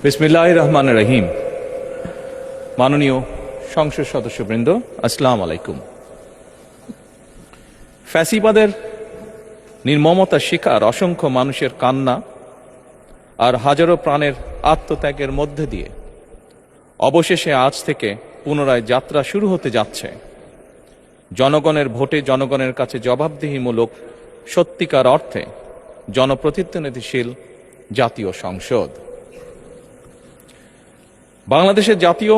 বিসমিল্লাহির রহমানির রহিম। মাননীয় সংসদ সদস্যবৃন্দ, আসসালামু আলাইকুম। ফ্যাসিবাদের নির্মমতার শিকার অসংখ্য মানুষের কান্না আর হাজারো প্রাণের আত্মত্যাগের মধ্যে দিয়ে অবশেষে আজ থেকে পুনরায় যাত্রা শুরু হতে যাচ্ছে জনগণের ভোটে জনগণের কাছে জবাবদিহিমূলক সত্যিকার অর্থে জনপ্রতিনিধিশীল জাতীয় সংসদ। বাংলাদেশের জাতীয়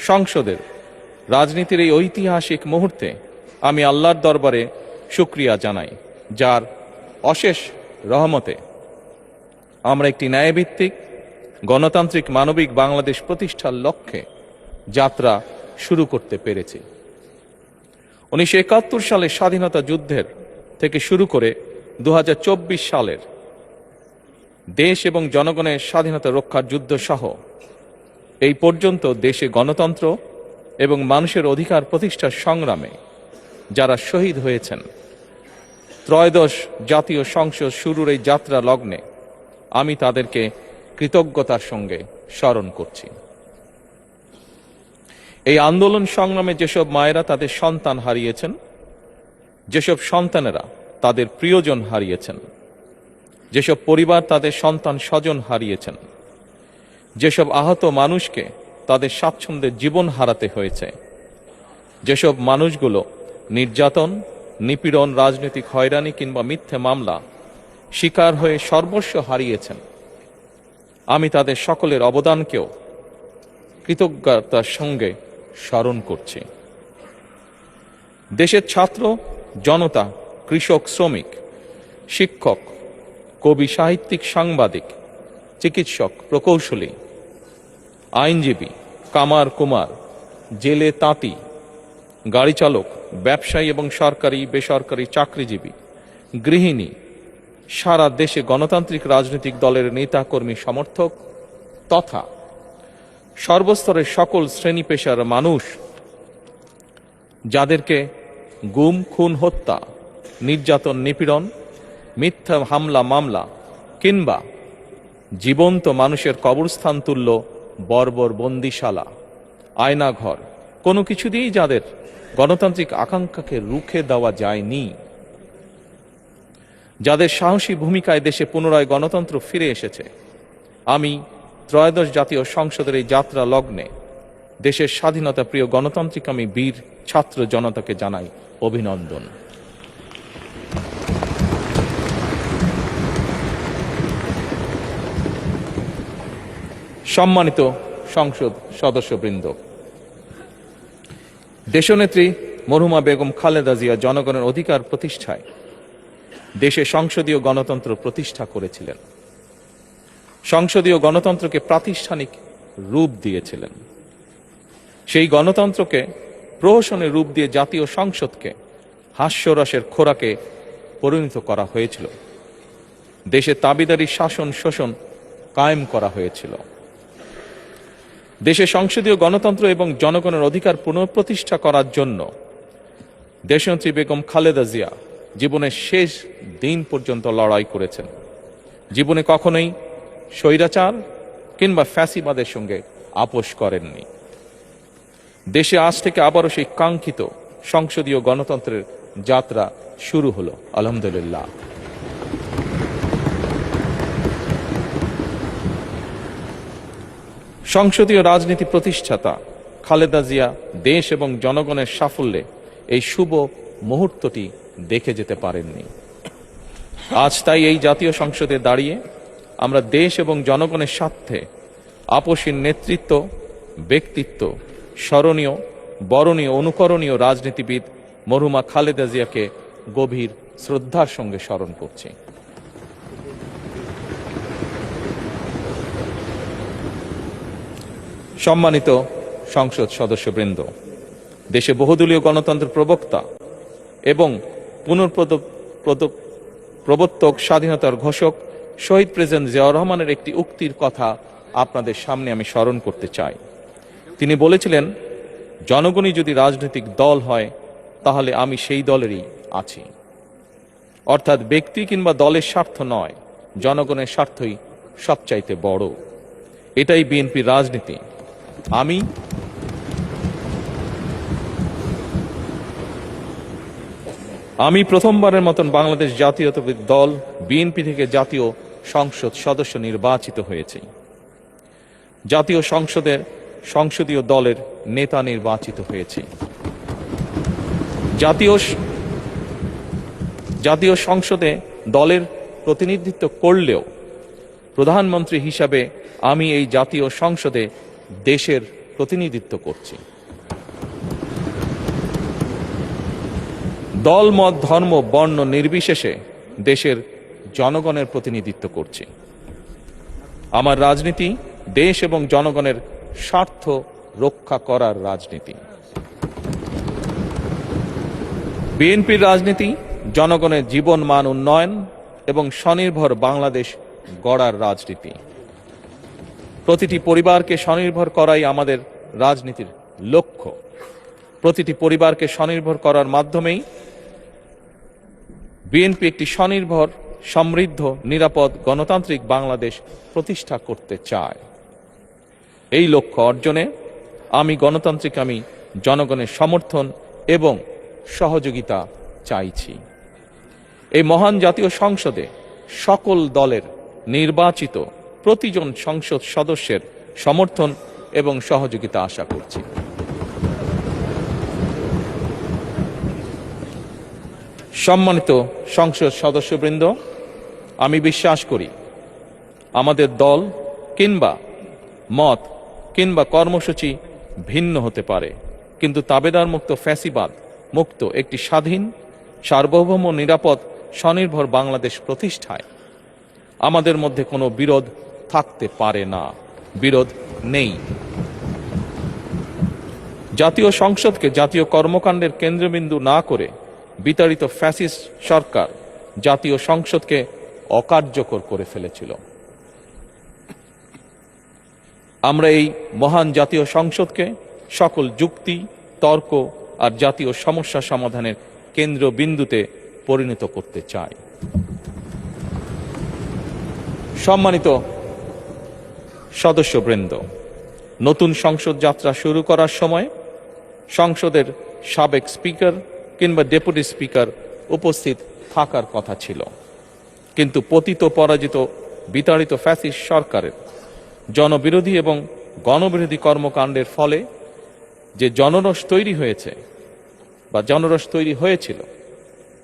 সংসদের রাজনীতির এই ঐতিহাসিক মুহূর্তে আমি আল্লাহর দরবারে শুকরিয়া জানাই, যার অশেষ রহমতে আমরা একটি ন্যায়ভিত্তিক গণতান্ত্রিক মানবিক বাংলাদেশ প্রতিষ্ঠার লক্ষ্যে যাত্রা শুরু করতে পেরেছি। 1971 সালের স্বাধীনতা যুদ্ধের থেকে শুরু করে 2024 সালের দেশ এবং জনগণের স্বাধীনতা রক্ষার যুদ্ধ সহ এই পর্যন্ত দেশে গণতন্ত্র এবং মানুষের অধিকার প্রতিষ্ঠার সংগ্রামে যারা শহীদ হয়েছেন, ত্রয়োদশ জাতীয় সংসদ শুরুর এই যাত্রা লগ্নে আমি তাদেরকে কৃতজ্ঞতার সঙ্গে স্মরণ করছি। এই আন্দোলন সংগ্রামে যেসব মায়েরা তাদের সন্তান হারিয়েছেন, যেসব সন্তানেরা তাদের প্রিয়জন হারিয়েছেন, যেসব পরিবার তাদের সন্তান স্বজন হারিয়েছেন, যেসব আহত মানুষকে তাদের স্বাচ্ছন্দ্যের জীবন হারাতে হয়েছে, যেসব মানুষগুলো নির্যাতন, নিপীড়ন, রাজনৈতিক হয়রানি কিংবা মিথ্যে মামলা শিকার হয়ে সর্বস্ব হারিয়েছেন, আমি তাদের সকলের অবদানকেও কৃতজ্ঞতার সঙ্গে স্মরণ করছি। দেশের ছাত্র জনতা, কৃষক, শ্রমিক, শিক্ষক, কবি, সাহিত্যিক, সাংবাদিক, চিকিৎসক, প্রকৌশলী, আইনজীবী, কামার কুমার, জেলে তাঁতি, গাড়ি চালক, ব্যবসায়ী এবং সরকারি বেসরকারি চাকরিজীবী, গৃহিণী, সারা দেশে গণতান্ত্রিক রাজনৈতিক দলের নেতা কর্মী সমর্থক তথা সর্বস্তরের সকল শ্রেণী পেশার মানুষ যাদেরকে গুম, খুন, হত্যা, নির্যাতন, নিপীড়ন, মিথ্যা হামলা মামলা কিংবা জীবন্ত মানুষের কবরস্থান তুল্য বর্বর বন্দিশালা, আয়নাঘর, কোনো কিছু দিয়েই যাদের গণতান্ত্রিক আকাঙ্ক্ষাকে রুখে দেওয়া যায়নি, যাদের সাহসী ভূমিকায় দেশে পুনরায় গণতন্ত্র ফিরে এসেছে, আমি ত্রয়োদশ জাতীয় সংসদের এই যাত্রা লগ্নে দেশের স্বাধীনতা প্রিয় গণতান্ত্রিক বীর ছাত্র জনতাকে জানাই অভিনন্দন। সম্মানিত সংসদ সদস্যবৃন্দ, দেশনেত্রী মরহুমা বেগম খালেদা জিয়া জনগণের অধিকার প্রতিষ্ঠায় দেশে সংসদীয় গণতন্ত্র প্রতিষ্ঠা করেছিলেন, সংসদীয় গণতন্ত্রকে প্রাতিষ্ঠানিক রূপ দিয়েছিলেন। সেই গণতন্ত্রকে প্রহসনের রূপ দিয়ে জাতীয় সংসদকে হাস্যরসের খোরাকে পরিণত করা হয়েছিল। দেশে তাবিদারি শাসন শোষণ কায়েম করা হয়েছিল। দেশে সংসদীয় গণতন্ত্র এবং জনগণের অধিকার পুনঃপ্রতিষ্ঠা করার জন্য দেশনেত্রী বেগম খালেদা জিয়া জীবনের শেষ দিন পর্যন্ত লড়াই করেছেন। জীবনে কখনোই স্বৈরাচার কিংবা ফ্যাসিবাদের সঙ্গে আপোষ করেননি। দেশে আজ থেকে আবারও সেই কাঙ্ক্ষিত সংসদীয় গণতন্ত্রের যাত্রা শুরু হলো, আলহামদুলিল্লাহ। সংসদীয় রাজনীতি প্রতিষ্ঠাতা খালেদা জিয়া দেশ এবং জনগণের সাফল্যে এই শুভ মুহূর্তটি দেখে যেতে পারেননি। আজ তাই এই জাতীয় সংসদে দাঁড়িয়ে আমরা দেশ এবং জনগণের স্বার্থে আপসীর নেতৃত্ব, ব্যক্তিত্ব, স্মরণীয়, বরণীয়, অনুকরণীয় রাজনীতিবিদ মরহুমা খালেদা জিয়াকে গভীর শ্রদ্ধার সঙ্গে স্মরণ করছি। সম্মানিত সংসদ সদস্যবৃন্দ, দেশে বহুদলীয় গণতন্ত্রের প্রবক্তা এবং প্রবর্তক, স্বাধীনতার ঘোষক শহীদ প্রেসিডেন্ট জিয়াউর রহমানের একটি উক্তির কথা আপনাদের সামনে আমি স্মরণ করতে চাই। তিনি বলেছিলেন, জনগণই যদি রাজনৈতিক দল হয় তাহলে আমি সেই দলেরই আছি। অর্থাৎ ব্যক্তি কিংবা দলের স্বার্থ নয়, জনগণের স্বার্থই সবচাইতে বড়। এটাই বিএনপির রাজনীতি। আমি প্রথমবারের মতন বাংলাদেশ জাতীয়তাবাদী দল বিএনপি থেকে জাতীয় সংসদ সদস্য নির্বাচিত হয়েছে। জাতীয় সংসদের সংসদীয় দলের নেতা নির্বাচিত হয়েছে। জাতীয় সংসদে দলের প্রতিনিধিত্ব করলেও প্রধানমন্ত্রী হিসাবে আমি এই জাতীয় সংসদে দেশের প্রতিনিধিত্ব করছি। দল, মত, ধর্ম, বর্ণ নির্বিশেষে দেশের জনগণের প্রতিনিধিত্ব করছি। আমার রাজনীতি দেশ এবং জনগণের স্বার্থ রক্ষা করার রাজনীতি। বিএনপির রাজনীতি জনগণের জীবন মান উন্নয়ন এবং স্বনির্ভর বাংলাদেশ গড়ার রাজনীতি। প্রতিটি পরিবারকে স্বনির্ভর করাই আমাদের রাজনীতির লক্ষ্য। প্রতিটি পরিবারকে স্বনির্ভর করার মাধ্যমেই বিএনপি একটি স্বনির্ভর, সমৃদ্ধ, নিরাপদ, গণতান্ত্রিক বাংলাদেশ প্রতিষ্ঠা করতে চায়। এই লক্ষ্য অর্জনে আমি জনগণের সমর্থন এবং সহযোগিতা চাইছি। এই মহান জাতীয় সংসদে সকল দলের নির্বাচিত প্রতিজন সংসদ সদস্যের সমর্থন এবং সহযোগিতা আশা করছি। সম্মানিত সংসদ সদস্যবৃন্দ, আমি বিশ্বাস করি আমাদের দল কিংবা মত কিংবা কর্মসূচি ভিন্ন হতে পারে, কিন্তু তাবেদার মুক্ত, ফ্যাসিবাদ মুক্ত একটি স্বাধীন, সার্বভৌম, নিরাপদ, স্বনির্ভর বাংলাদেশ প্রতিষ্ঠায় আমাদের মধ্যে কোনো বিরোধ থাকতে পারে না, বিরোধ নেই। জাতীয় সংসদকে জাতীয় কর্মকাণ্ডের কেন্দ্রবিন্দু না করে বিতাড়িত ফ্যাসিস্ট সরকার জাতীয় সংসদকে অকার্যকর করে ফেলেছিল। আমরা এই মহান জাতীয় সংসদকে সকল যুক্তি, তর্ক আর জাতীয় সমস্যা সমাধানের কেন্দ্রবিন্দুতে পরিণত করতে চাই। সম্মানিত সদস্যবৃন্দ, নতুন সংসদ যাত্রা শুরু করার সময় সংসদের সাবেক স্পিকার কিংবা ডেপুটি স্পিকার উপস্থিত থাকার কথা ছিল, কিন্তু পতিত, পরাজিত, বিতাড়িত ফ্যাসিস্ট সরকারের জনবিরোধী এবং গণবিরোধী কর্মকাণ্ডের ফলে যে জনরোষ তৈরি হয়েছিল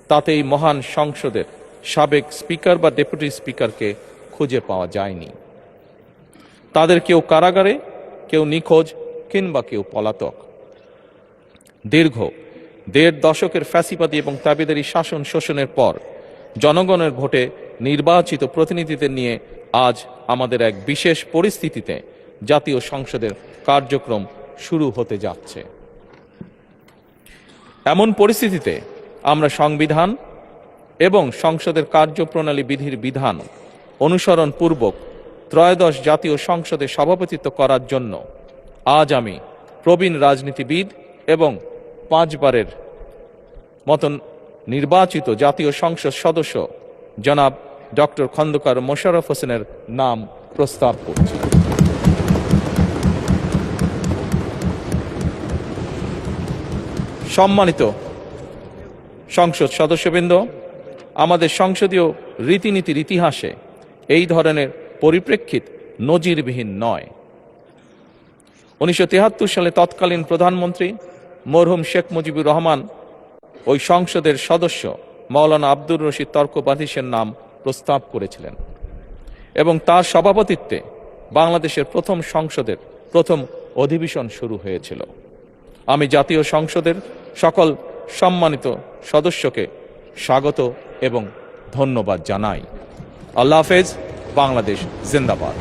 তাতে এই মহান সংসদের সাবেক স্পিকার বা ডেপুটি স্পিকারকে খুঁজে পাওয়া যায়নি। তাদের কেউ কারাগারে, কেউ নিখোঁজ কিংবা কেউ পলাতক। দীর্ঘ ১.৫ দশকের ফ্যাসিবাদী এবং তাবেদারি শাসন শোষণের পর জনগণের ভোটে নির্বাচিত প্রতিনিধিদের নিয়ে আজ আমাদের এক বিশেষ পরিস্থিতিতে জাতীয় সংসদের কার্যক্রম শুরু হতে যাচ্ছে। এমন পরিস্থিতিতে আমরা সংবিধান এবং সংসদের কার্যপ্রণালী বিধির বিধান অনুসরণ পূর্বক ত্রয়োদশ জাতীয় সংসদে সভাপতিত্ব করার জন্য আজ আমি প্রবীণ রাজনীতিবিদ এবং 5 বারের মতন নির্বাচিত জাতীয় সংসদ সদস্য জনাব ডক্টর খন্দকার মোশাররফ হোসেনের নাম প্রস্তাব করছি। সম্মানিত সংসদ সদস্যবৃন্দ, আমাদের সংসদীয় রীতিনীতির ইতিহাসে এই ধরনের পরিপ্রেক্ষিত নজিরবিহীন নয়। 1973 সালে তৎকালীন প্রধানমন্ত্রী মরহুম শেখ মুজিবুর রহমান ওই সংসদের সদস্য মাওলানা আব্দুর রশিদ তর্কবাধীশের নাম প্রস্তাব করেছিলেন এবং তার সভাপতিত্বে বাংলাদেশের প্রথম সংসদের প্রথম অধিবেশন শুরু হয়েছিল। আমি জাতীয় সংসদের সকল সম্মানিত সদস্যকে স্বাগত এবং ধন্যবাদ জানাই। আল্লাহ হাফেজ। বাংলাদেশ জিন্দাবাদ।